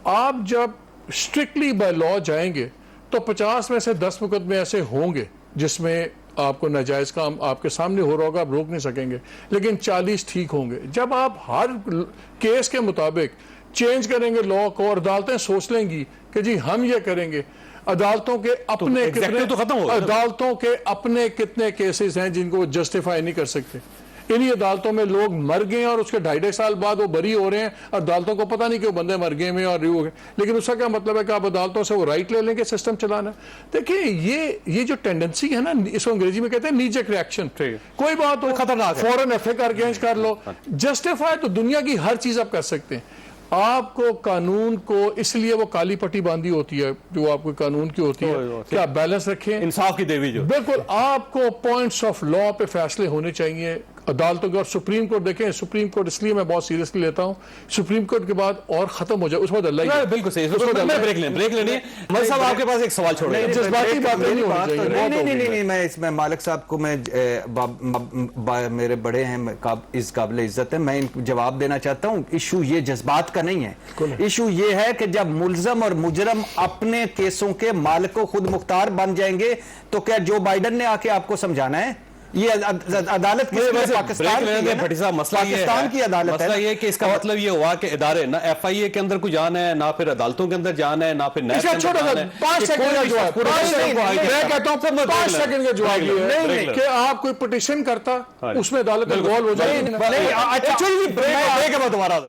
आप जब स्ट्रिक्टली बाय लॉ जाएंगे तो 50 में से 10 मुकदमे ऐसे होंगे जिसमें आपको नाजायज काम आपके सामने हो रहा होगा, आप रोक नहीं सकेंगे, लेकिन 40 ठीक होंगे। जब आप हर केस के मुताबिक चेंज करेंगे लॉ को, और अदालतें सोच लेंगी कि जी हम ये करेंगे, अदालतों के अपने कितने केसेस हैं जिनको वो जस्टिफाई नहीं कर सकते। इन्हीं अदालतों में लोग मर गए और उसके 2.5 साल बाद वो बरी हो रहे हैं, और अदालतों को पता नहीं कि वो बंदे मर गए में और हो गए। लेकिन उसका क्या मतलब है कि आप अदालतों से वो राइट ले लेंगे सिस्टम चलाना। देखिए ये जो टेंडेंसी है ना, इसको अंग्रेजी में कहते हैं नीजक रिएक्शन। कोई बात हो, खतरनाक है। फौरन एफआईआर अगेंस्ट कर लो, जस्टिफाई तो दुनिया की हर चीज आप कर सकते हैं। आपको कानून को, इसलिए वो काली पट्टी बांधी होती है जो आपको कानून की होती है कि आप बैलेंस रखें, इंसाफ की देवी जो। बिल्कुल आपको पॉइंट्स ऑफ लॉ पे फैसले होने चाहिए अदालतों के। और सुप्रीम कोर्ट देखें, सुप्रीम कोर्ट इसलिए मैं बहुत सीरियसली लेता हूं, सुप्रीम कोर्ट के बाद और खत्म हो जाए, उसके बाद अल्लाह ही। बिल्कुल सही, ब्रेक लेनी है। मलिक साहब आपके पास एक सवाल छोड़ रहे जज्बाती बातें नहीं होनी चाहिए। नहीं, मैं इसमें मालिक साहब को मेरे बड़े हैं, इस काबिल इज्जत है, मैं इनको जवाब देना चाहता हूं। इशू ये जज्बात का नहीं है, इशू ये है कि जब मुलजम और मुजरम अपने केसों के मालिक खुद मुख्तार बन जाएंगे तो क्या जो बाइडन ने आके आपको समझाना है? ये अदालत पाकिस्तान की अदालत है। ये कि इसका मतलब ये हुआ कि इदारे ना एफआईए के अंदर कुछ जाना है, ना फिर अदालतों के अंदर जाना है, ना फिर 5 सेकंड का जवाब, मैं कहता हूं 5 सेकंड का जवाब ये है कि आप कोई पिटीशन करता उसमें अदालत इन्वॉल्व हो जाएगी। ब्रेक के बाद दोबारा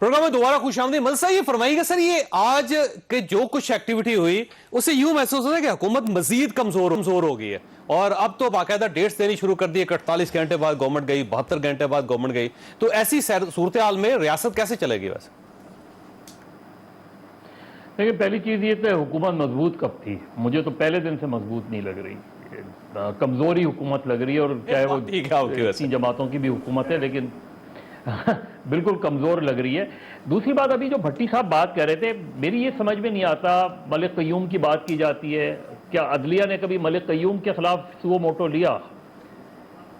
प्रोग्राम में दोबारा खुशामदीद। मलिक साहब ये फरमाइएगा सर, ये आज के जो कुछ एक्टिविटी हुई उससे यूं महसूस होता है कि हुकूमत मजीद कमजोर हो गई है, और अब तो बाकायदा डेट्स देनी शुरू कर दी है। 48 घंटे बाद गवर्नमेंट गई, 72 घंटे बाद गवर्नमेंट गई, तो ऐसी सूरत हाल में रियासत कैसे चलेगी? वैसे देखिए, पहली चीज ये तो हुकूमत मजबूत कब थी, मुझे तो पहले दिन से मजबूत नहीं लग रही, कमजोरी हुकूमत लग रही है। और चाहे वो 3 जमातों की भी हुकूमत है, लेकिन बिल्कुल कमजोर लग रही है। दूसरी बात, अभी जो भट्टी साहब बात कर रहे थे, मेरी ये समझ में नहीं आता, मलिक कय्यूम की बात की जाती है, क्या अदलिया ने कभी मलिक कय्यूम के खिलाफ सुओ मोटो लिया?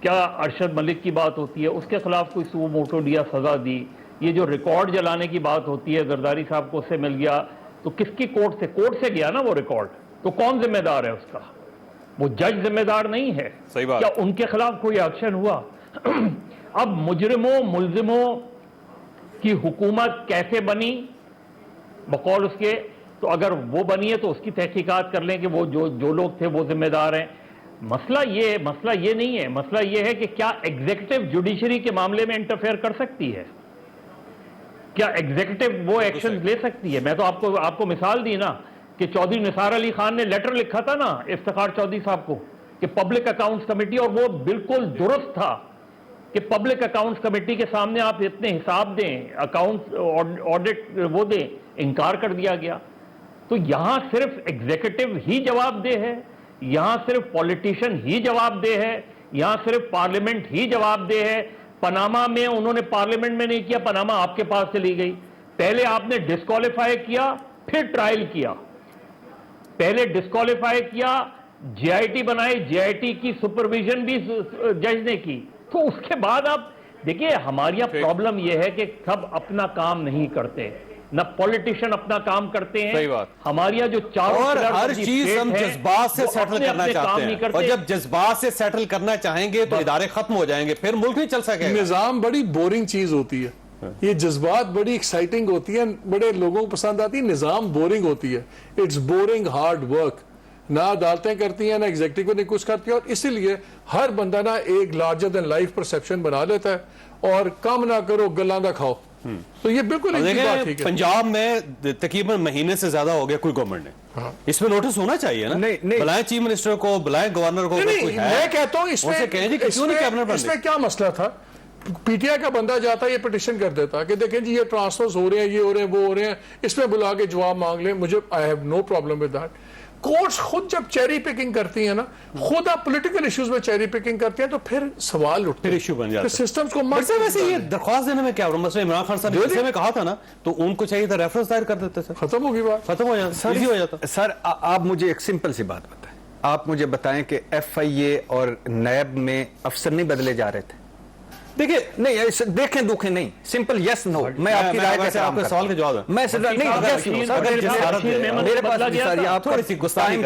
क्या अरशद मलिक की बात होती है, उसके खिलाफ कोई सुओ मोटो लिया, सजा दी? ये जो रिकॉर्ड जलाने की बात होती है, जरदारी साहब को उससे मिल गया, तो किसकी कोर्ट से गया ना वो रिकॉर्ड, तो कौन जिम्मेदार है उसका? वो जज जिम्मेदार नहीं है। सही बात। क्या उनके खिलाफ कोई एक्शन हुआ? अब मुजरिमों मुल्जिमों की हुकूमत कैसे बनी बकौल उसके, तो अगर वो बनी है तो उसकी तहकीकात कर लें कि वो जो लोग थे वो जिम्मेदार हैं। मसला ये नहीं है, मसला ये है कि क्या एग्जीक्यूटिव जुडिशरी के मामले में इंटरफेयर कर सकती है? क्या एग्जीक्यूटिव वो एक्शन ले सकती है? मैं तो आपको मिसाल दी ना कि चौधरी निसार अली खान ने लेटर लिखा था ना इफ्तिखार चौधरी साहब को कि पब्लिक अकाउंट्स कमेटी, और वो बिल्कुल दुरुस्त था कि पब्लिक अकाउंट्स कमेटी के सामने आप इतने हिसाब दें, अकाउंट्स ऑडिट वो दें, इनकार कर दिया गया। तो यहां सिर्फ एग्जीक्यूटिव ही जवाबदेह है, यहां सिर्फ पॉलिटिशियन ही जवाबदेह है, यहां सिर्फ पार्लियामेंट ही जवाबदेह है। पनामा में उन्होंने पार्लियामेंट में नहीं किया, पनामा आपके पास चली गई। पहले आपने डिस्क्वालीफाई किया, फिर ट्रायल किया, पहले डिस्क्वालीफाई किया, जेआईटी बनाई, जेआईटी की सुपरविजन भी जज ने की, तो उसके बाद आप देखिए हमारी प्रॉब्लम यह है कि सब अपना काम नहीं करते, न पॉलिटिशियन अपना काम करते हैं। सही बात। हमारी जो चारों और हर चीज हम जज्बात से सेटल करना चाहते हैं, और जब जज्बात से सेटल करना चाहेंगे तो इदारे खत्म हो जाएंगे, फिर मुल्क नहीं चल सकेगा। निजाम बड़ी बोरिंग चीज होती है, ये जज्बात बड़ी एक्साइटिंग होती है, बड़े लोगों को पसंद आती है। निजाम बोरिंग होती है, इट्स बोरिंग हार्ड वर्क। ना अदालतें करती हैं, ना एग्जीक्यूटिव ने कुछ करती है, और इसीलिए हर बंदा ना एक लार्जर देन लाइफ परसेप्शन बना लेता है, और कम ना करो गल्ला ना खाओ। तो ये बिल्कुल पंजाब में तकरीबन महीने से ज्यादा हो गया कोई गवर्नमेंट ने, इसमें नोटिस होना चाहिए ना। नहीं, बुलाएं चीफ मिनिस्टर को, बुलाएं गवर्नर को। मैं कहता हूँ इसमें क्या मसला था, पीटीआई का बंदा जाता ये पिटिशन कर देता कि देखें जी ये ट्रांसफर्स हो रहे हैं, ये हो रहे हैं, वो हो रहे हैं, इसमें बुला के जवाब मांग लें, मुझे I have no problem with that. Courts खुद जब चेरी पिकिंग करती है ना, खुद आप पॉलिटिकल इश्यूज में चेरी पिकिंग करते हैं, तो फिर सवाल उठते हैं, इशू बन जाता है, सिस्टम्स को। वैसे ये दरख्वास्त देने में क्या मसला? इमरान खान साहब ने में कहा था ना, तो उनको चाहिए था रेफरेंस दायर कर देते सर, खत्म होगी बात, खत्म हो जाता। सर आप मुझे एक सिंपल सी बात बताएं, आप मुझे बताएं कि एफआईए और नैब में अफसर नहीं बदले जा रहे थे? देखिए नहीं देखें दुखें नहीं, सिंपल यस नो। मैं आपकी राय वैसे आपके सवाल का जवाब है। मैं नहीं यस नो सर, मेरे पास आप थोड़ी सी गुस्ताखी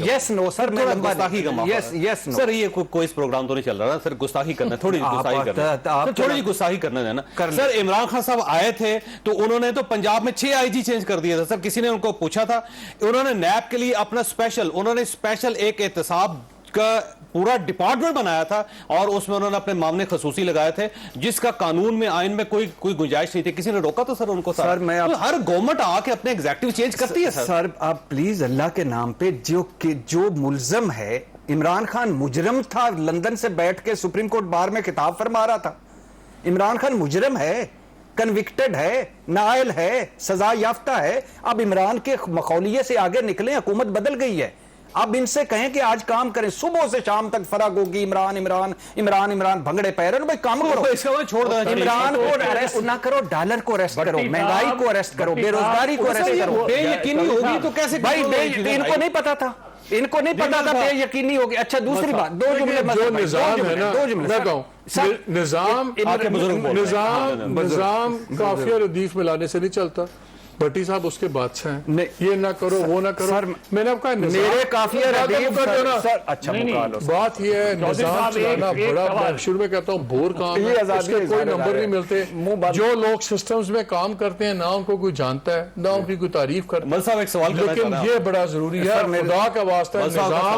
यस नो सर, मैं गुस्ताखी का मामला यस नो सर, ये कोई इस प्रोग्राम तो नहीं चल रहा ना सर, गुस्ताखी करना, थोड़ी गुस्ताखी करना, थोड़ी गुस्ताखी करना है ना सर। इमरान खान साहब आए थे तो उन्होंने तो पंजाब में 6 आईजी चेंज कर दिए थे सर। किसी ने उनको पूछा था, उन्होंने नैब के लिए अपना स्पेशल एक एहतसाब का पूरा डिपार्टमेंट बनाया था और उसमें उन्होंने अपने मामले खसूसी लगाए थे, जिसका कानून में आइन में कोई गुंजाइश नहीं थी। किसी ने रोका तो सर उनको? सर मैं तो हर गवर्नमेंट आके अपने एग्जीक्यूटिव चेंज करती है सर। सर आप प्लीज अल्लाह के नाम पे जो मुल्जम है, इमरान खान मुजरम था, लंदन से बैठ के सुप्रीम कोर्ट बार में खिताब फरमा रहा था। इमरान खान मुजरम है, कन्विक्टेड है, नायल है, सजा याफ्ता है। अब इमरान के मखौलिये से आगे निकले, हुकूमत बदल गई है। अब इनसे कहें कि आज काम करें, सुबह से शाम तक फर्क होगी इमरान इमरान इमरान इमरान भंगड़े पैरन। भाई काम करो, इसका छोड़ दो। इमरान को अरेस्ट ना करो, डॉलर को अरेस्ट करो, महंगाई को अरेस्ट करो, बेरोजगारी को अरेस्ट करो। बेयकीनी होगी तो कैसे? भाई इनको नहीं पता था, इनको नहीं पता था बेयकीनी होगी। अच्छा दूसरी बात, दो जुमले जो निजाम है ना, मैं कहूँ निजाम काफिया रदीफ में लाने से नहीं चलता। भट्टी साहब उसके बादशाह हैं, ये ना करो वो ना करो। मैंने आपका मेरे काफिया रदीफ सर, अच्छा बात ये है, निजाम चलाना बड़ा, शुरू में कहता हूँ बोर काम है, इसके कोई नंबर नहीं मिलते। जो लोग सिस्टम्स में काम करते हैं ना उनको कोई जानता है ना उनकी कोई तारीफ करता है, लेकिन ये बड़ा जरूरी है। खुदा का वास्ता निजाम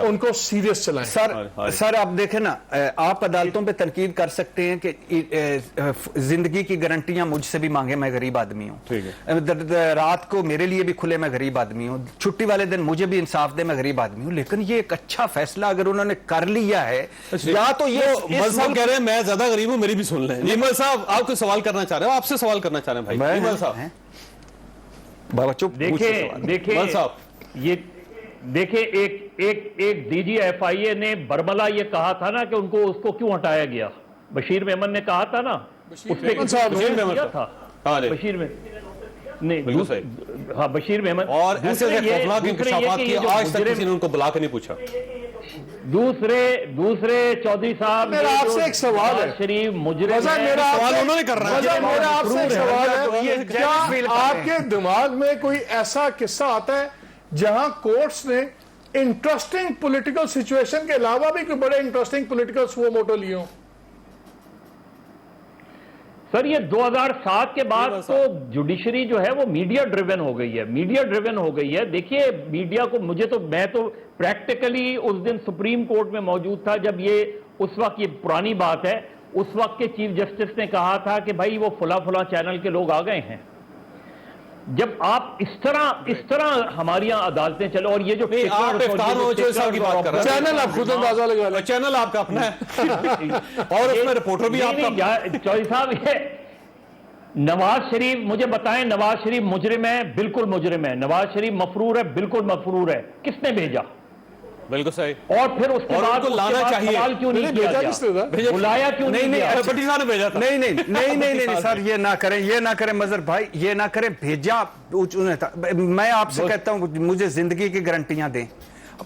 उनको सीरियस चलाएं। सर आप देखें ना, आप अदालतों पे तनकीद कर सकते हैं कि जिंदगी की गारंटियां मुझसे भी मांगे, मैं गरीब आदमी हूँ। रात को मेरे लिए भी खुले, मैं गरीब आदमी हूँ। छुट्टी वाले दिन मुझे भी इंसाफ दे, मैं गरीब आदमी हूँ। लेकिन ये एक अच्छा फैसला अगर उन्होंने कर लिया है, या तो ये साहब कह रहे हैं मैं ज्यादा गरीब हूँ, मेरी भी सुन लें। इमल साहब आपको सवाल करना चाह रहे हो, आपसे सवाल करना चाह रहे हैं भाई इमल साहब। बाबा चुप, देखिए साहब, ये देखिए एक DGFIA ने बरमला ये कहा था ना कि उसको क्यों हटाया गया। बशीर मेमन ने कहा था ना, बशीर में नहीं, हाँ बशीर मेमन। और ऐसे खौफनाक इंकशाफात किए, आज तक किसी ने उनको बुला के नहीं पूछा। दूसरे चौधरी साहब, मेरा आपसे एक सवाल है, शरीफ मुजरिम मेरा सवाल उन्होंने कर रहा है। मेरा आपसे एक सवाल है, क्या आपके दिमाग में कोई ऐसा किस्सा आता है जहां कोर्ट्स ने इंटरेस्टिंग पॉलिटिकल सिचुएशन के अलावा भी कोई बड़े इंटरेस्टिंग पॉलिटिकल सुओ मोटो लिए हों? सर ये 2007 के बाद तो जुडिशरी जो है वो मीडिया ड्रिवन हो गई है, देखिए मीडिया को, मैं तो प्रैक्टिकली उस दिन सुप्रीम कोर्ट में मौजूद था जब उस वक्त ये पुरानी बात है, उस वक्त के चीफ जस्टिस ने कहा था कि भाई वो फुला चैनल के लोग आ गए हैं। जब आप इस तरह हमारी यहाँ अदालतें चलो, और ये जो आप इफ्तार साहब की बात कर रहे हैं, चैनल आप खुद अंदाजा लगा लो, चैनल आपका अपना है और उसमें रिपोर्टर भी आपका। चौधरी साहब, ये नवाज शरीफ, मुझे बताएं, नवाज शरीफ मुजरिम है? बिल्कुल मुजरिम है। नवाज शरीफ मफरूर है? बिल्कुल मफरूर है। किसने भेजा? बिल्कुल सही। और फिर उसके बाद लाना चाहिए, सवाल क्यों नहीं किया गया? बुलाया क्यों नहीं? भट्टी साहब ने भेजा था। नहीं सर, ये ना करें मजहर भाई, ये ना करें, भेजा मैं आपसे कहता हूं मुझे जिंदगी की गारंटियां दें।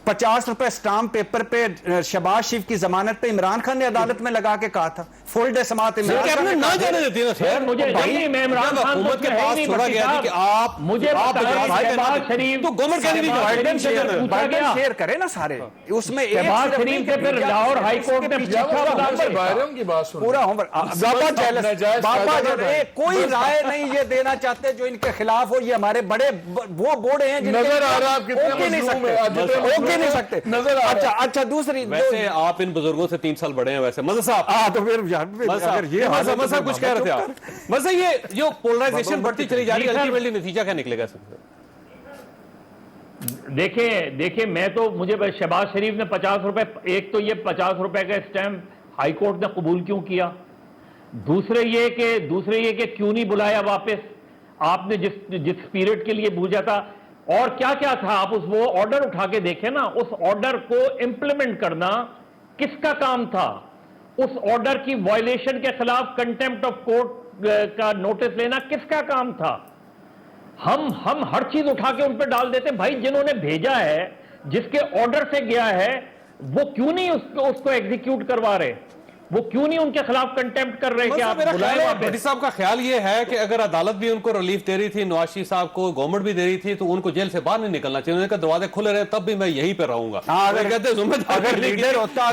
50 रुपए स्टाम्प पेपर पे शहबाज शरीफ की जमानत पे इमरान खान ने अदालत में लगा के कहा था फुल डे समात इमरान खान ने ना जाने देती ना सर। मुझे मैं इमरान खान हुकूमत के पास छोड़ा गया कि आप मुझे शहबाज शरीफ तो गवर्नमेंट कहती शेयर करें ना सारे, उसमें शहबाज शरीफ से फिर लाहौर हाई कोर्ट ने पूरा कोई राय नहीं ये देना चाहते जो इनके खिलाफ हो। ये हमारे बड़े वो बोर्ड हैं नजर आ रहा नहीं सकते नजर। अच्छा दूसरी, वैसे आप इन बुजुर्गों से 3 साल बड़े हैं वैसे मजा साहब। तो फिर अगर ये मजा कुछ कह रहे थे आप, मजा ये जो पोलराइजेशन बढ़ती चली जा रही है, अल्टीमेटली नतीजा क्या निकलेगा? देखिए मुझे शहबाज शरीफ ने 50 रुपए, एक तो ये 50 रुपए का स्टैंप हाई कोर्ट ने कबूल क्यों किया, दूसरे ये कि क्यों नहीं बुलाया वापस आपने जिस पीरियड के लिए भेजा था, और क्या क्या था। आप वो ऑर्डर उठा के देखें ना, उस ऑर्डर को इंप्लीमेंट करना किसका काम था? उस ऑर्डर की वायलेशन के खिलाफ कंटेम्प्ट ऑफ कोर्ट का नोटिस लेना किसका काम था? हम हर चीज उठा के उन पर डाल देते। भाई जिन्होंने भेजा है, जिसके ऑर्डर से गया है, वो क्यों नहीं उसको एग्जीक्यूट करवा रहे? वो क्यों नहीं उनके खिलाफ कंटेम्प्ट कर रहे कि आप मेरा बुलाएं ख्याल है वापस? भट्टी साहब का ख्याल ये है कि अगर अदालत भी उनको रिलीफ दे रही थी, नवाज शरीफ साहब को गवर्नमेंट भी दे रही थी, तो उनको जेल से बाहर नहीं निकलना चाहिए। उन्होंने कहा दरवाजे खुले रहे तब भी मैं यहीं पे रहूंगा। अगर लीडर होता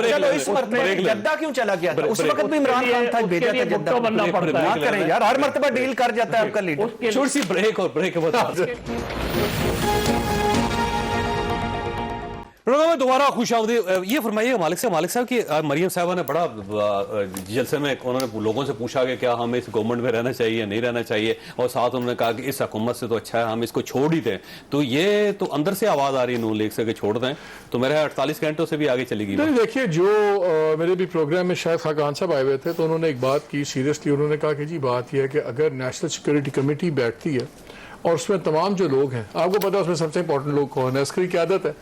चलो इस मरतबा जद्दा क्यों चला गया था? उस वक्त भी इमरान खान था, भेजा था जद्दा। बनना पड़ता है। ना करें यार, हर मरतबा डील कर जाता है आपका लीडर। छोटी सी ब्रेक और ब्रेक के बाद प्रोग्राम में दोबारा खुशामदीद। ये फरमाइए मालिक साहब कि मरियम साहबा ने बड़ा जलसे में उन्होंने लोगों से पूछा कि क्या हमें इस गवर्नमेंट में रहना चाहिए, नहीं रहना चाहिए, और साथ उन्होंने कहा कि इस हुकूमत से तो अच्छा है हम इसको छोड़ ही दें। तो ये तो अंदर से आवाज आ रही है नून लीग से कि छोड़ दें, तो मेरे 48 घंटों से भी आगे चली गई। नहीं देखिए, जो मेरे भी प्रोग्राम में शायद खाकान साहब आए हुए थे, तो उन्होंने एक बात की सीरियसली। उन्होंने कहा कि जी बात यह है कि अगर नेशनल सिक्योरिटी कमेटी बैठती है और उसमें तमाम जो लोग हैं, आपको पता है उसमें सबसे इंपॉर्टेंट लोग कौन है, अस्करी क़यादत है,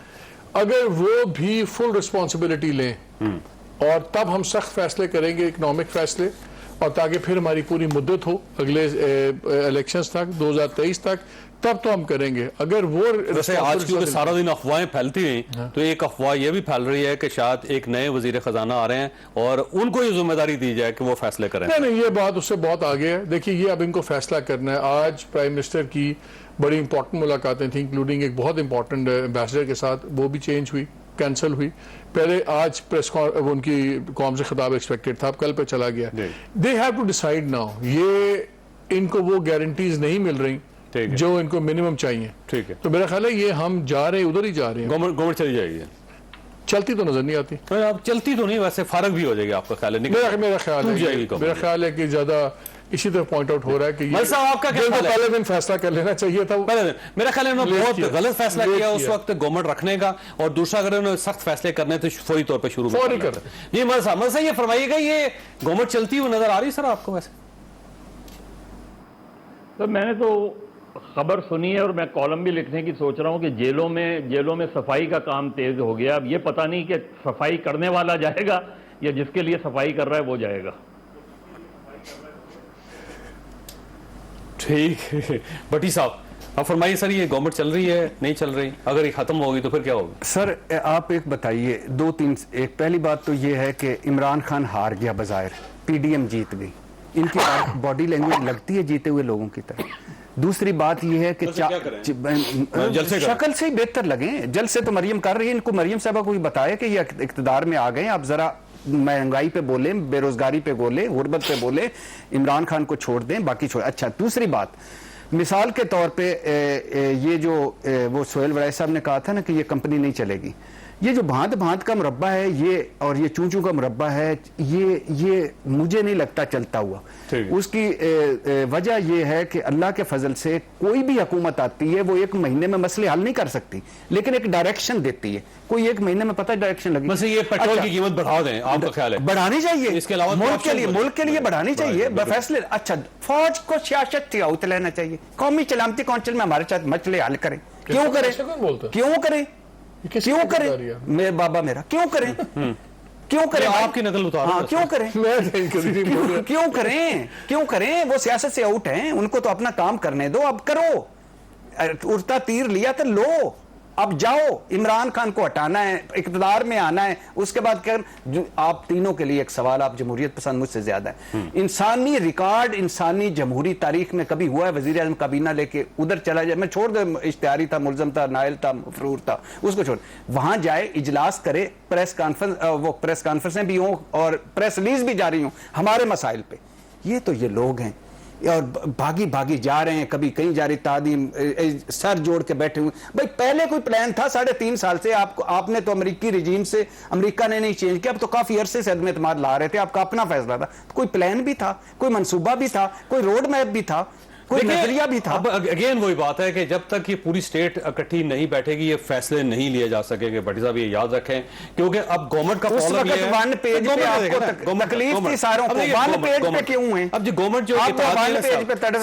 अगर वो भी फुल रिस्पॉन्सिबिलिटी लें और तब हम सख्त फैसले करेंगे, इकोनॉमिक फैसले, और ताकि फिर हमारी पूरी मुद्दत हो अगले इलेक्शंस तक 2023 तक, तब तो हम करेंगे। अगर वो वैसे आज क्योंकि सारा दिन अफवाहें फैलती हुई, तो एक अफवाह ये भी फैल रही है कि शायद एक नए वजीर खजाना आ रहे हैं और उनको ये जिम्मेदारी दी जाए कि वो फैसले करें। नहीं, ये बात उससे बहुत आगे है। देखिए, ये अब इनको फैसला करना है। आज प्राइम मिनिस्टर की बड़ी इंपॉर्टेंट मुलाकातें थी, इंक्लूडिंग एक बहुत इंपॉर्टेंट एम्बेसडर के साथ, वो भी चेंज हुई, कैंसिल हुई। पहले आज प्रेस उनकी कौम से खिताब एक्सपेक्टेड था, अब कल पे चला गया। They have to decide now. ये इनको वो गारंटीज नहीं मिल रही जो इनको मिनिमम चाहिए। ठीक है, तो मेरा ख्याल है ये हम जा रहे हैं, उधर ही जा रहे हैं। गवर्नमेंट चली जाएगी, चलती तो नजर नहीं आती। अब चलती तो नहीं, वैसे फारग भी हो जाएगी। आपका ख्याल है? मेरा ख्याल है कि ज्यादा इसी तरह पॉइंट आउट हो रहा है कि आपका क्या ख्याल है? पहले दिन फैसला कर लेना चाहिए था। पहले दिन मेरा ख्याल है उन्होंने बहुत गलत फैसला किया उस वक्त गवर्नमेंट रखने का, और दूसरा अगर उन्होंने सख्त फैसले करने तो फौरी तौर पर शुरू कर जी। मल साहब ये फरमाइएगा, ये गवर्नमेंट चलती हुई नजर आ रही है सर आपको? वैसे तो मैंने तो खबर सुनी है और मैं कॉलम भी लिखने की सोच रहा हूं कि जेलों में सफाई का काम तेज हो गया। अब ये पता नहीं कि सफाई करने वाला जाएगा या जिसके लिए सफाई कर रहा है वो जाएगा। ठीक है भट्टी साहब, अब फरमाइए सर, ये गवर्नमेंट चल रही है, नहीं चल रही? अगर ये खत्म होगी तो फिर क्या होगा? सर आप एक बताइए, दो तीन। एक पहली बात तो ये है कि इमरान खान हार गया बजाय, पीडीएम जीत गई। इनकी बॉडी लैंग्वेज लगती है जीते हुए लोगों की तरह। दूसरी बात यह है कि शक्ल से ही बेहतर लगे। जल से तो मरियम कर रही है, इनको मरियम साहबा को भी बताया कि ये इख्तिदार में आ गए, आप जरा महंगाई पे बोले, बेरोजगारी पे बोले, गुर्बत पे बोले, इमरान खान को छोड़ दें, बाकी छोड़। अच्छा, दूसरी बात, मिसाल के तौर पे ये जो वो सोहेल वड़ाई साहब ने कहा था ना कि ये कंपनी नहीं चलेगी, ये जो भांत भांत का मुरब्बा है ये, और ये चूचू का मुरब्बा है, ये मुझे नहीं लगता चलता हुआ। उसकी वजह ये है कि अल्लाह के फजल से कोई भी हुकूमत आती है वो एक महीने में मसले हल नहीं कर सकती, लेकिन एक डायरेक्शन देती है। कोई एक महीने में पता है डायरेक्शन लगी। बस ये पेट्रोल की कीमत बढ़ा दें, आपका ख्याल है? बढ़ानी चाहिए, इसके अलावा मुल्क के लिए बढ़ानी चाहिए फैसले। अच्छा, फौज को सियासत से आउट लेना चाहिए, कौमी सलामती काउंसिल में हमारे साथ मसले हल करें। क्यों करें? क्यों करें? मेरे बाबा मेरा क्यों करें? क्यों करें? आपकी नकल उतार। हाँ, क्यों करें? क्यों करें? वो सियासत से आउट हैं, उनको तो अपना काम करने दो। अब करो, उड़ता तीर लिया तो लो, अब जाओ। इमरान खान को हटाना है, इक़्तिदार में आना है, उसके बाद कर। आप तीनों के लिए एक सवाल, आप जमहूरियत पसंद मुझसे ज्यादा है। इंसानी रिकॉर्ड, इंसानी जमहूरी तारीख में कभी हुआ है वजीर आज़म काबीना लेके उधर चला जाए? मैं छोड़ दो, इश्तिहारी था, मुलजम था, नायल था, मफरूर था, उसको छोड़, वहां जाए, इजलास करे, प्रेस कॉन्फ्रेंसें भी हों और प्रेस रिलीज भी जारी हों हमारे मसाइल पे। ये तो ये लोग हैं और भागी भागी जा रहे हैं, कभी कहीं जा रही तादीम, सर जोड़ के बैठे हुए। भाई पहले कोई प्लान था 3.5 साल से? आपने तो अमेरिकी रिजीम से, अमेरिका ने नहीं चेंज किया, अब तो काफी अरसे से अदम एतमाद ला रहे थे, आपका अपना फैसला था। कोई प्लान भी था, कोई मंसूबा भी था, कोई रोड मैप भी था, कोई नजरिया भी था। अब अगेन वही बात है कि जब तक ये पूरी स्टेट इकट्ठी नहीं बैठेगी ये फैसले नहीं लिए जा सकेंगे। भट्टी साहब ये याद रखें, क्योंकि अब गवर्नमेंट का प्रॉब्लम ये है, वन पेज पे आपको तकलीफ थी सारों को, वन पेज पे क्यों है? अब जो गवर्नमेंट जो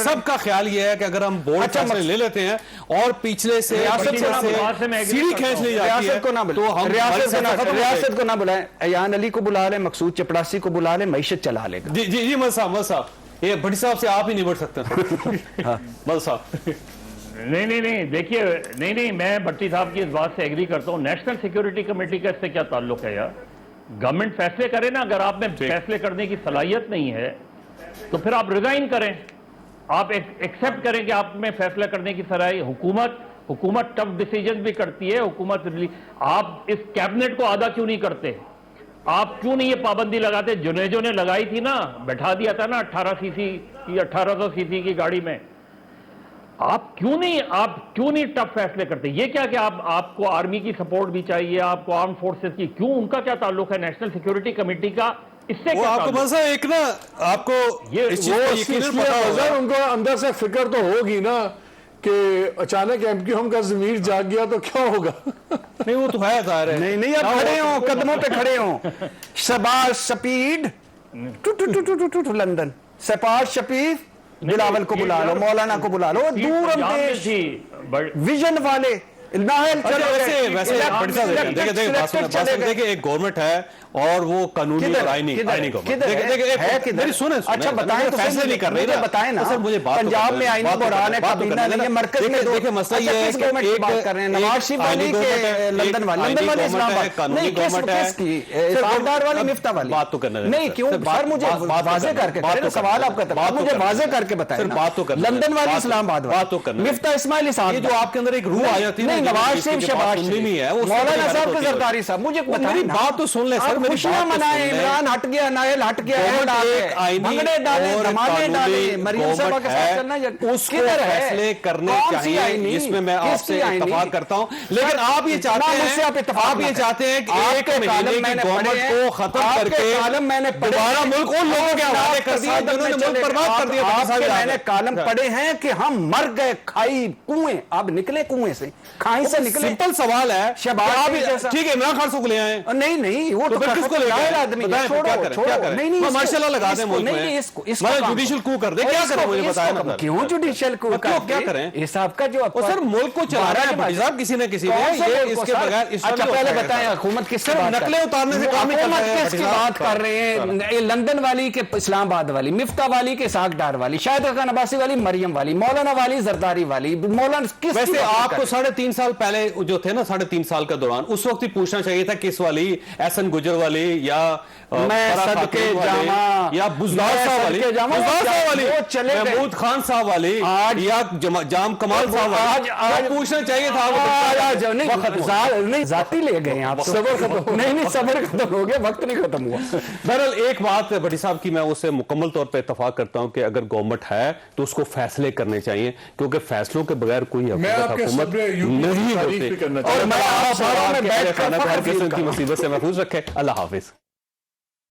सबका ख्याल ये है कि अगर हम बोर्ड फैसले ले लेते हैं और पिछले से सीढ़ी खींच ली जाती है, तो हम रियासत को ना बुलाएं, अयान अली को बुला लें, मकसूद चपड़ासी को बुला लें, मईशत चला लेगा। जी जी जी, मल साहब ये भट्टी साहब से आप ही निबट सकते हैं। हाँ। मल साहब नहीं देखिए, नहीं मैं भट्टी साहब की इस बात से एग्री करता हूं। नेशनल सिक्योरिटी कमेटी का इससे क्या ताल्लुक है यार? गवर्नमेंट फैसले करे ना, अगर आप में फैसले करने की सलाहियत नहीं है तो फिर आप रिजाइन करें, आप एक्सेप्ट करें कि आप में फैसला करने की सलाहियत। हुकूमत टफ डिसीजन भी करती है, आप इस कैबिनेट को आधा क्यों नहीं करते? आप क्यों नहीं ये पाबंदी लगाते? जुनेजो ने लगाई थी ना, बैठा दिया था ना 1800 सीसी की गाड़ी में। आप क्यों नहीं टफ फैसले करते? ये क्या कि आपको आर्मी की सपोर्ट भी चाहिए, आपको आर्म फोर्सेस की, क्यों? उनका क्या ताल्लुक है नेशनल सिक्योरिटी कमेटी का इससे? वो क्या आपको ताल्लुक? मजा एक ना, आपको ये इस चीज का यकीनन पता होगा। उनको अंदर से फिक्र तो होगी ना कि अचानक एमक्यूएम का जमीर जाग गया तो क्या होगा। नहीं वो तो है जाहिर है। नहीं अब खड़े हो, कदमों पे खड़े हो। शबाज शपीड टू लंदन, शबाज शपीद, बिलावल को बुला लो, मौलाना को बुला लो, दूर अंदेश विजन वाले नाहल चलो। देखिए एक गवर्नमेंट है और वो कानूनी और आईनी गवर्नमेंट। देखिए सुने, अच्छा बताएं तो फैसले नहीं कर रही ना, बताएं ना। सर मुझे बात पंजाब में आईनी बुरहान है, काबीना नहीं है, मरकज में देखिए मसला ये है कि एक बात कर रहे हैं नवाज शरीफ वाली के लंदन वाली इस्लामाबाद, कानूनी गवर्नमेंट है, सरदार वाली, मिफ्ता वाली बात तो करने नहीं क्यों सर? मुझे वाजे करके सवाल आपका, मुझे वाजे करके बताएं। बात तो करना, लंदन वाली, इस्लामाबाद बात तो करना, मिफ्ता इस्माइल साहब, जो आपके अंदर एक रूह आ जाती है, नवाज शरीफ, शहबाज नहीं है, मौलाना साहब के जरदारी साहब, मुझे मेरी बात तो सुन ले सर, मेरी खुशियां मनाए, इमरान हट गया, नायल हट गया, भंगड़े डाले, धमाले डाले, मरियम साहब के साथ चलना किधर है? फैसले करने चाहिए, जिसमें मैं आपसे इत्तेफाक करता हूं, लेकिन आप ये चाहते हैं कि एक महीने की गवर्नमेंट को खत्म करके मैंने दोबारा मुल्क उन लोगों के हवाले कर दिया जिन्होंने मुल्क बर्बाद कर दिया। मैंने कालम पढ़े हैं कि हम मर गए, खाई कुएं, अब निकले कुएं से, खाई से निकले। सिंपल सवाल है, शहबाज ठीक है इमरान खान को ले आए, नहीं वो तो किसको ले आए आदमी, नहीं मार्शल लगा दें मुल्क में, जुडिशियल कू कर दे, क्या करें मुझे बताया ना। क्यों जुडिशियल कू? क्या करें? इस आपका जो सर मुल्क को चला रहा है भाई साहब किसी न किसी ने, ये इसके बगैर। अच्छा पहले बताएं हुकूमत किसकी नकलें उतारने से काम नहीं करता है। किसकी बात कर रहे हैं? ये लंदन वाली के इस्लामाबाद वाली, मिफ्ता वाली के सागडार वाली, शाहिद खान अब्बासी वाली, मरियम वाली, मौलाना वाली, जरदारी वाली, मौलाना किस? वैसे आपको 3.5 साल पहले जो थे ना, 3.5 साल के दौरान उस वक्त ही पूछना चाहिए था किस वाली, एहसन गुजर वाली या मैं सदके जामा या बुज़दार साहब वाली, महमूद खान साहब वाली या जाम कमाल साहब वाली, आज पूछना चाहिए था। नहीं जाती ले गए आप, सबर खत्म नहीं सबर खत्म हो गया, वक्त नहीं खत्म हुआ। बहरहाल एक बात भट्टी साहब की मैं उससे मुकम्मल तौर पर इत्तेफाक करता हूं कि अगर गवर्नमेंट है तो उसको फैसले करने चाहिए, क्योंकि फैसलों के बगैर कोई हुकूमत नहीं होती। और मैं आप की मुसीबत से महफूज रखे। अल्लाह हाफिज।